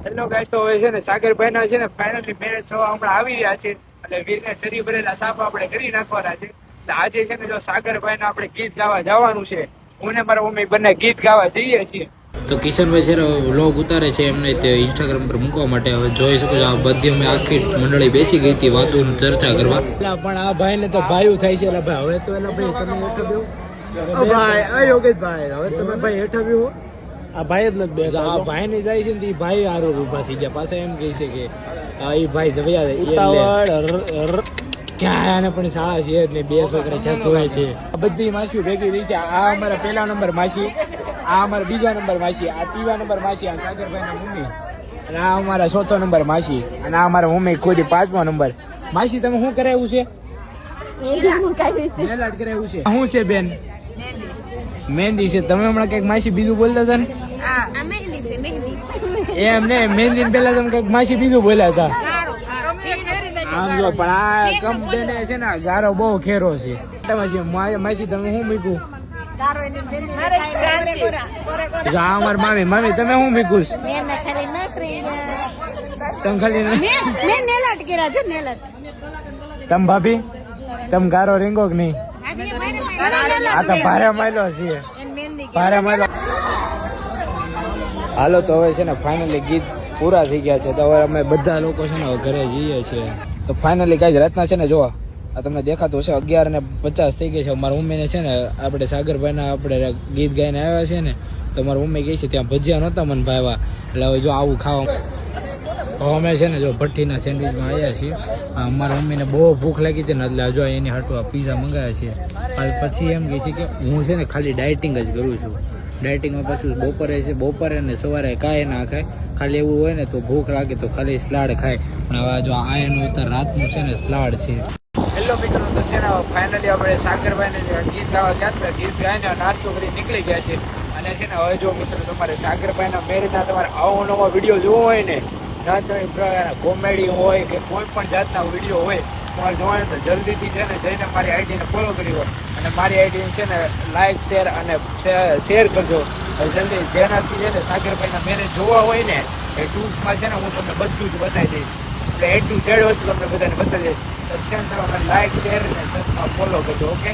Hello guys, તો હવે છે ને સાગરભાઈ ના છે ને ફાઇનલી મેરેજ થવા હમણાં આવી રહ્યા છે એટલે વીરને ચરી ભરેલા સાપ આપણે કરી નાખવાના છે. એટલે આજે છે ને જો સાગરભાઈ ને આપણે ગીત ગાવા જવાનું છે. હું ને મારા મમ્મી બંને ગીત ગાવા જઈએ છીએ. તો કિશનભાઈ છે વ્લોગ ઉતારે છે એમને તે ઇન્સ્ટાગ્રામ પર મૂકવા માટે. હવે જોઈ શકો છો આ બધી અમે આખી મંડળી બેસી ગઈ હતી વાતો ચર્ચા કરવા. પણ આ ભાઈ ને તો ભાઈ થાય છે. એટલે ભાઈ હવે તો એના ભાઈ તમે હેઠા બેહો ભાઈ યોગેશભાઈ. હવે તમે ભાઈ હેઠા બેહો. આ ભાઈ જ નથી બેસા. આ ભાઈ ને જાય છે ને ભાઈ હારો ઉભા થઈ ગયા. પાછા એમ કહે છે કે એ ભાઈ જવાય ક્યાં આને પણ શાળા છે જ ને 2 છોકરા છે જોય છે. બધી માસીઓ ભેગી રહી છે. આ અમારા 1લા નંબર માસી, આ અમારા 2જા નંબર માસી, આ 3જા નંબર માસી, આ સાગરભાઈ ના મમ્મી, અને આ અમારા 4થો નંબર માસી, અને આ અમારા મમ્મી ખુદ 5મો નંબર માસી. તમે શું કરાવ્યું છે? મેલાડ કરાવ્યું છે. શું છે બેન? મહેંદી છે. તમે હમણાં કઈક માસી બીજું બોલતા હતા ને? એમ ને મહેંદી પેલા તમે કઈક માસી બીજું બોલ્યા હતા. આમ જો પણ આ કંપની છે ને ગારો બહુ ખેરો છે. માસી તમે શું મૂક્યું? અમાર મામી તમે શું મૂક્યું? તમે ખાલી તમ ભાભી તમ ગારો રીંગો કે નહીં? આ તો ભારે માયલો છે. ભારે માયલો. હાલો તો હવે છે ને ફાઇનલી ગીત પૂરા થઈ ગયા છે. તો હવે અમે બધા લોકો છે ને ઘરે જઈએ છીએ. તો ફાઇનલી કાંઈ રાતના છે ને જો આ તમને દેખાતું હશે 11:50 થઈ ગઈ છે. મારા મમ્મીને છે ને આપણે સાગરભાઈના આપણે ગીત ગાઈને આવ્યા છે ને, તો મારા મમ્મી કહે છે ત્યાં ભજીયા નહોતા મને ભાવ્યા, એટલે હવે જો આવું ખાવા અમે છે ને જો ભઠ્ઠીના સેન્ડવિચમાં આવ્યા છીએ. મારા મમ્મીને બહુ ભૂખ લાગી હતી ને એટલે જો એની હાટવા પીઝા મંગાવ્યા છે. પછી એમ કહે છે કે હું છે ને ખાલી ડાયટિંગ જ કરું છું. ડાયટિંગમાં પાછું બપોરે ને સવારે કાંઈ ના ખાય. ખાલી એવું હોય ને તો ભૂખ લાગે તો ખાલી સલાડ ખાય. પણ હવે જો આ એનું અત્યારે રાતનું છે ને સલાડ છે. હેલો મિત્રો, તો છે ને ફાઇનલી આપણે સાગરભાઈને ગીત ગાવા ગયા હતા. ગીત ગાઈને નાસ્તો કરી નીકળી ગયા છે. અને છે ને હવે જો મિત્રો તમારે સાગરભાઈના મેરેજના તમારે આવો નવો વિડીયો જોવો હોય ને, ના તમે કોમેડી હોય કે કોઈ પણ જાતના વિડીયો હોય તમારે જોવાને તો જલ્દીથી છે ને જઈને મારી આઈડીને ફોલો કરી હોય અને મારી આઈડીને છે ને લાઇક શેર અને શેર કરજો જલ્દી. જેનાથી છે ને સાગરભાઈના મેરેજ જોવા હોય ને એ ટૂંકમાં છે ને હું તમને બધું જ બતાવી દઈશ. એટલે A to Z વસ્તુ તમને બધાને બતાવી દઈશ. તો છે ને તમે લાઇક શેર અને ફોલો કરજો. ઓકે.